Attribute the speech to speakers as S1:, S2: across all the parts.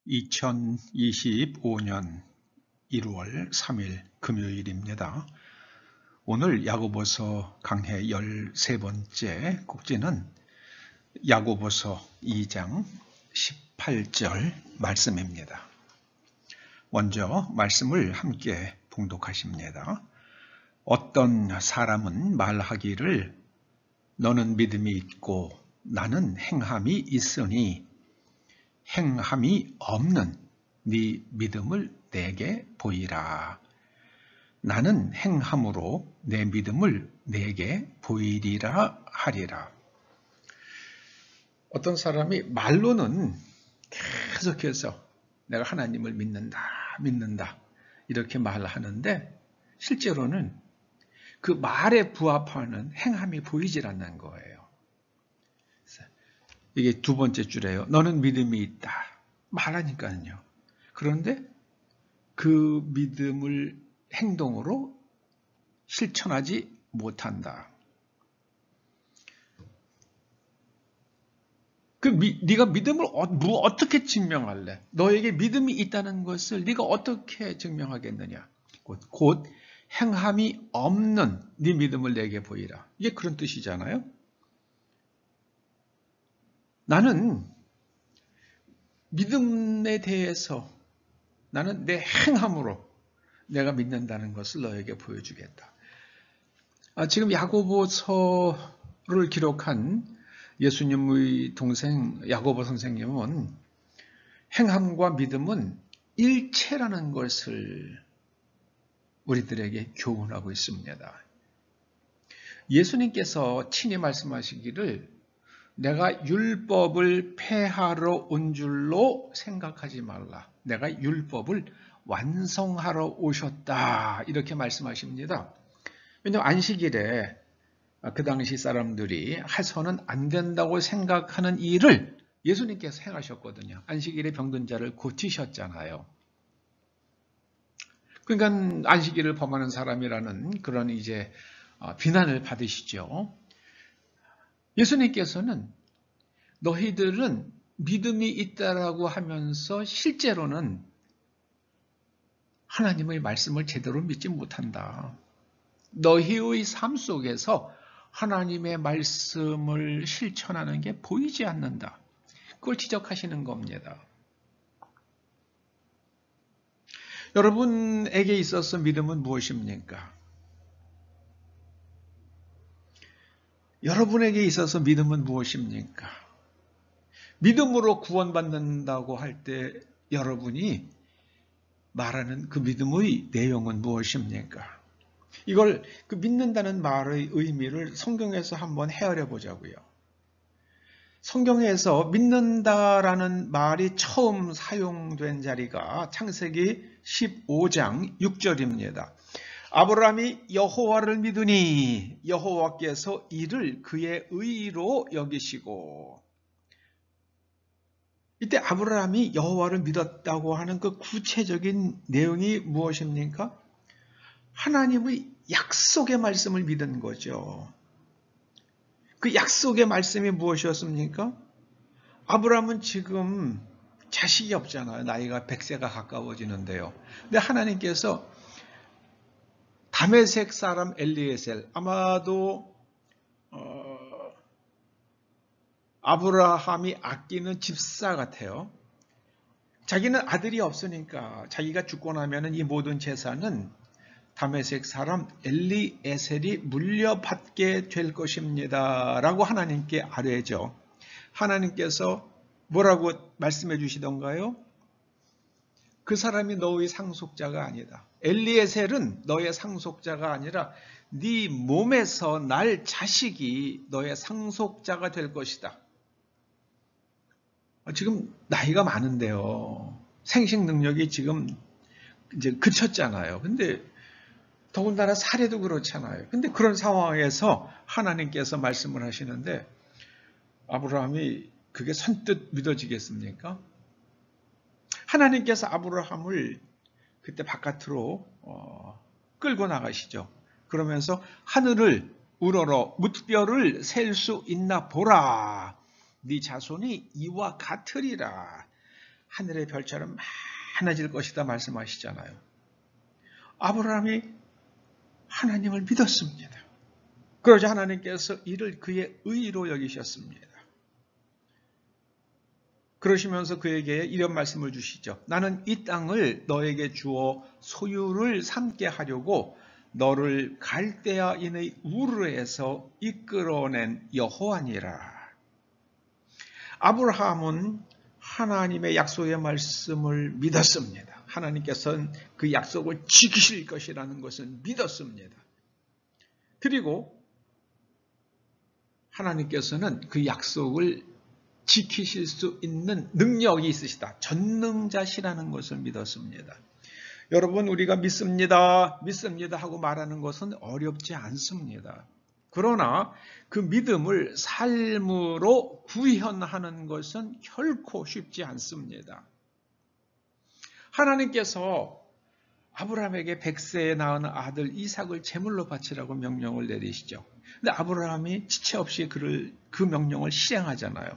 S1: 2025년 1월 3일 금요일입니다. 오늘 야고보서 강해 13번째 꼭지는 야고보서 2장 18절 말씀입니다. 먼저 말씀을 함께 봉독하십니다. 어떤 사람은 말하기를 너는 믿음이 있고 나는 행함이 있으니 행함이 없는 네 믿음을 내게 보이라. 나는 행함으로 내 믿음을 내게 보이리라 하리라. 어떤 사람이 말로는 계속해서 내가 하나님을 믿는다 이렇게 말하는데 실제로는 그 말에 부합하는 행함이 보이질 않는 거예요. 이게 두 번째 줄이에요. 너는 믿음이 있다. 말하니까요. 그런데 그 믿음을 행동으로 실천하지 못한다. 네가 믿음을 어떻게 증명할래? 너에게 믿음이 있다는 것을 네가 어떻게 증명하겠느냐? 곧 행함이 없는 네 믿음을 내게 보이라. 이게 그런 뜻이잖아요. 나는 믿음에 대해서 나는 내 행함으로 내가 믿는다는 것을 너에게 보여주겠다. 지금 야고보서를 기록한 예수님의 동생 야고보 선생님은 행함과 믿음은 일체라는 것을 우리들에게 교훈하고 있습니다. 예수님께서 친히 말씀하시기를 내가 율법을 폐하러 온 줄로 생각하지 말라. 내가 율법을 완성하러 오셨다. 이렇게 말씀하십니다. 왜냐하면 안식일에 그 당시 사람들이 해서는 안 된다고 생각하는 일을 예수님께서 행하셨거든요. 안식일에 병든 자를 고치셨잖아요. 그러니까 안식일을 범하는 사람이라는 그런 이제 비난을 받으시죠. 예수님께서는 너희들은 믿음이 있다라고 하면서 실제로는 하나님의 말씀을 제대로 믿지 못한다. 너희의 삶 속에서 하나님의 말씀을 실천하는 게 보이지 않는다. 그걸 지적하시는 겁니다. 여러분에게 있어서 믿음은 무엇입니까? 여러분에게 있어서 믿음은 무엇입니까? 믿음으로 구원받는다고 할 때 여러분이 말하는 그 믿음의 내용은 무엇입니까? 이걸 그 믿는다는 말의 의미를 성경에서 한번 헤아려 보자고요. 성경에서 믿는다라는 말이 처음 사용된 자리가 창세기 15장 6절입니다. 아브라함이 여호와를 믿으니 여호와께서 이를 그의 의로 여기시고. 이때 아브라함이 여호와를 믿었다고 하는 그 구체적인 내용이 무엇입니까? 하나님의 약속의 말씀을 믿은 거죠. 그 약속의 말씀이 무엇이었습니까? 아브라함은 지금 자식이 없잖아요. 나이가 100세가 가까워지는데요. 근데 하나님께서 다메섹 사람 엘리에셀, 아마도 아브라함이 아끼는 집사 같아요. 자기는 아들이 없으니까 자기가 죽고 나면 이 모든 재산은 다메섹 사람 엘리에셀이 물려받게 될 것입니다. 라고 하나님께 아뢰죠. 하나님께서 뭐라고 말씀해 주시던가요? 그 사람이 너의 상속자가 아니다. 엘리에셀은 너의 상속자가 아니라 네 몸에서 날 자식이 너의 상속자가 될 것이다. 지금 나이가 많은데요. 생식 능력이 지금 이제 그쳤잖아요. 근데 더군다나 사례도 그렇잖아요. 근데 그런 상황에서 하나님께서 말씀을 하시는데 아브라함이 그게 선뜻 믿어지겠습니까? 하나님께서 아브라함을 그때 바깥으로 끌고 나가시죠. 그러면서 하늘을 우러러 무별 셀 수 있나 보라. 네 자손이 이와 같으리라. 하늘의 별처럼 많아질 것이다 말씀하시잖아요. 아브라함이 하나님을 믿었습니다. 그러자 하나님께서 이를 그의 의로 여기셨습니다. 그러시면서 그에게 이런 말씀을 주시죠. 나는 이 땅을 너에게 주어 소유를 삼게 하려고 너를 갈대아인의 우르에서 이끌어낸 여호와니라. 아브라함은 하나님의 약속의 말씀을 믿었습니다. 하나님께서는 그 약속을 지키실 것이라는 것을 믿었습니다. 그리고 하나님께서는 그 약속을 지키실 수 있는 능력이 있으시다. 전능자시라는 것을 믿었습니다. 여러분, 우리가 믿습니다 하고 말하는 것은 어렵지 않습니다. 그러나 그 믿음을 삶으로 구현하는 것은 결코 쉽지 않습니다. 하나님께서 아브라함에게 100세에 낳은 아들 이삭을 제물로 바치라고 명령을 내리시죠. 근데 아브라함이 지체 없이 그 명령을 실행하잖아요.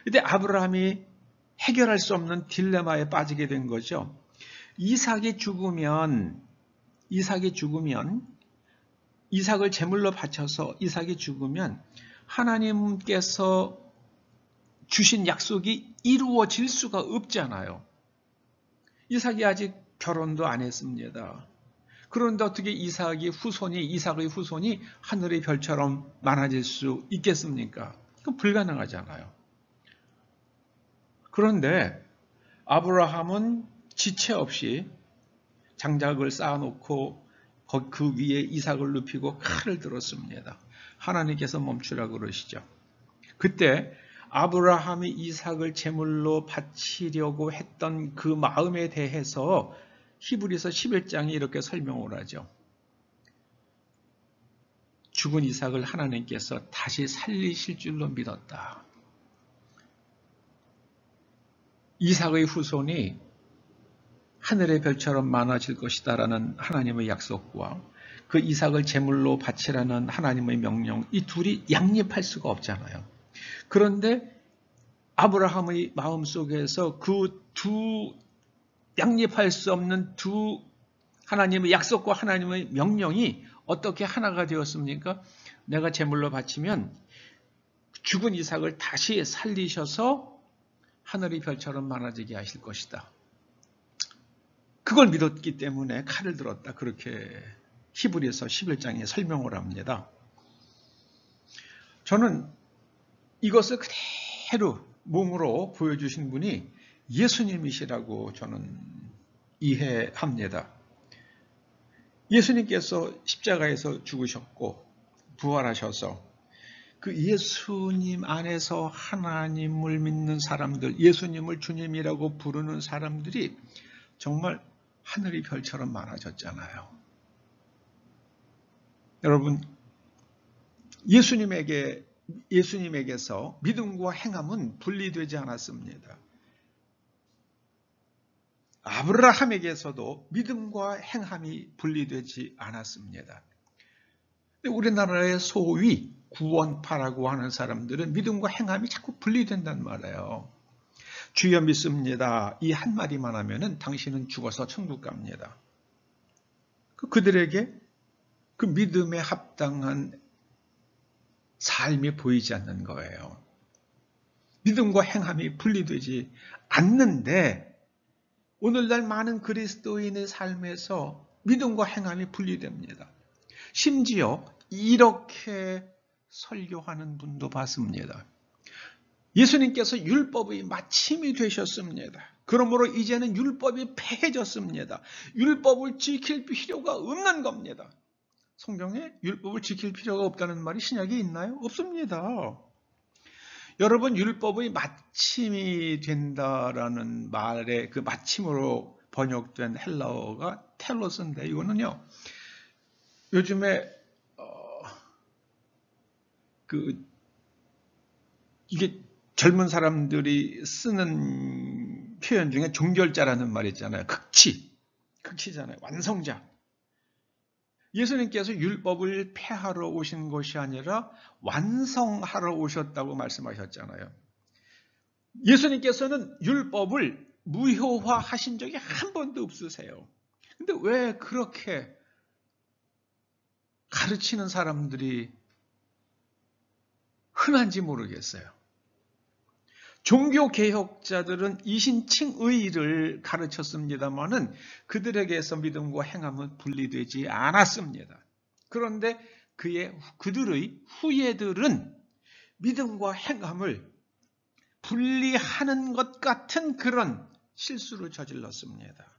S1: 근데 아브라함이 해결할 수 없는 딜레마에 빠지게 된 거죠. 이삭이 죽으면 이삭을 제물로 바쳐서 이삭이 죽으면 하나님께서 주신 약속이 이루어질 수가 없잖아요. 이삭이 아직 결혼도 안 했습니다. 그런데 어떻게 이삭의 후손이 하늘의 별처럼 많아질 수 있겠습니까? 그건 불가능하잖아요. 그런데 아브라함은 지체 없이 장작을 쌓아놓고 그 위에 이삭을 눕히고 칼을 들었습니다. 하나님께서 멈추라고 그러시죠. 그때 아브라함이 이삭을 제물로 바치려고 했던 그 마음에 대해서 히브리서 11장이 이렇게 설명을 하죠. 죽은 이삭을 하나님께서 다시 살리실 줄로 믿었다. 이삭의 후손이 하늘의 별처럼 많아질 것이다라는 하나님의 약속과 그 이삭을 제물로 바치라는 하나님의 명령, 이 둘이 양립할 수가 없잖아요. 그런데 아브라함의 마음속에서 그 두 양립할 수 없는 두 하나님의 약속과 하나님의 명령이 어떻게 하나가 되었습니까? 내가 제물로 바치면 죽은 이삭을 다시 살리셔서 하늘의 별처럼 많아지게 하실 것이다. 그걸 믿었기 때문에 칼을 들었다. 그렇게 히브리서 11장에 설명을 합니다. 저는 이것을 그대로 몸으로 보여주신 분이 예수님이시라고 저는 이해합니다. 예수님께서 십자가에서 죽으셨고 부활하셔서 그 예수님 안에서 하나님을 믿는 사람들, 예수님을 주님이라고 부르는 사람들이 정말 하늘의 별처럼 많아졌잖아요. 여러분, 예수님에게서 믿음과 행함은 분리되지 않았습니다. 아브라함에게서도 믿음과 행함이 분리되지 않았습니다. 우리나라의 소위 구원파라고 하는 사람들은 믿음과 행함이 자꾸 분리된단 말이에요. 주여 믿습니다. 이 한마디만 하면은 당신은 죽어서 천국 갑니다. 그들에게 그 믿음에 합당한 삶이 보이지 않는 거예요. 믿음과 행함이 분리되지 않는데 오늘날 많은 그리스도인의 삶에서 믿음과 행함이 분리됩니다. 심지어 이렇게 설교하는 분도 봤습니다. 예수님께서 율법의 마침이 되셨습니다. 그러므로 이제는 율법이 폐해졌습니다. 율법을 지킬 필요가 없는 겁니다. 성경에 율법을 지킬 필요가 없다는 말이 신약에 있나요? 없습니다. 여러분, 율법의 마침이 된다라는 말의 그 마침으로 번역된 헬라어가 텔로스인데 이거는요. 요즘에 이게 젊은 사람들이 쓰는 표현 중에 종결자라는 말 있잖아요. 극치잖아요. 완성자. 예수님께서 율법을 폐하러 오신 것이 아니라 완성하러 오셨다고 말씀하셨잖아요. 예수님께서는 율법을 무효화하신 적이 한 번도 없으세요. 근데 왜 그렇게 가르치는 사람들이 흔한지 모르겠어요. 종교개혁자들은 이신칭의를 가르쳤습니다마는 그들에게서 믿음과 행함은 분리되지 않았습니다. 그런데 그들의 후예들은 믿음과 행함을 분리하는 것 같은 그런 실수를 저질렀습니다.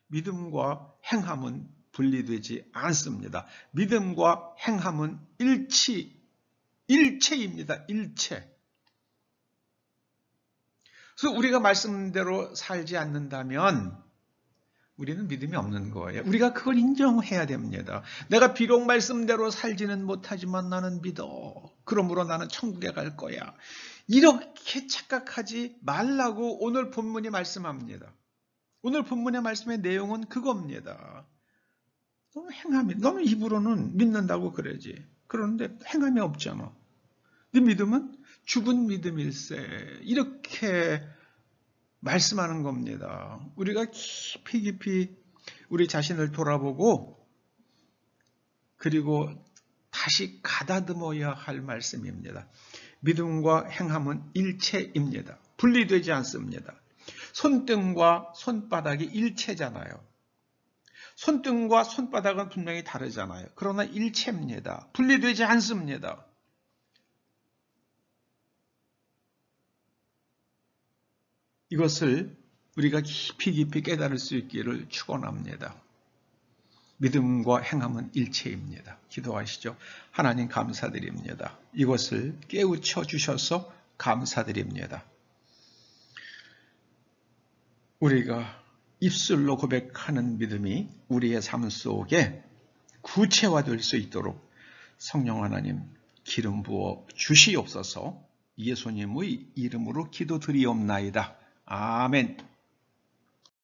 S1: 믿음과 행함은 분리되지 않습니다. 믿음과 행함은 일체입니다. 일체. 그래서 우리가 말씀대로 살지 않는다면 우리는 믿음이 없는 거예요. 우리가 그걸 인정해야 됩니다. 내가 비록 말씀대로 살지는 못하지만 나는 믿어. 그러므로 나는 천국에 갈 거야. 이렇게 착각하지 말라고 오늘 본문이 말씀합니다. 오늘 본문의 말씀의 내용은 그겁니다. 너는 입으로는 믿는다고 그러지. 그런데 행함이 없잖아. 네 믿음은 죽은 믿음일세. 이렇게 말씀하는 겁니다. 우리가 깊이 우리 자신을 돌아보고 그리고 다시 가다듬어야 할 말씀입니다. 믿음과 행함은 일체입니다. 분리되지 않습니다. 손등과 손바닥이 일체잖아요. 손등과 손바닥은 분명히 다르잖아요. 그러나 일체입니다. 분리되지 않습니다. 이것을 우리가 깊이 깨달을 수 있기를 축원합니다. 믿음과 행함은 일체입니다. 기도하시죠. 하나님 감사드립니다. 이것을 깨우쳐 주셔서 감사드립니다. 우리가 입술로 고백하는 믿음이 우리의 삶 속에 구체화될 수 있도록 성령 하나님 기름 부어 주시옵소서. 예수님의 이름으로 기도드리옵나이다. 아멘.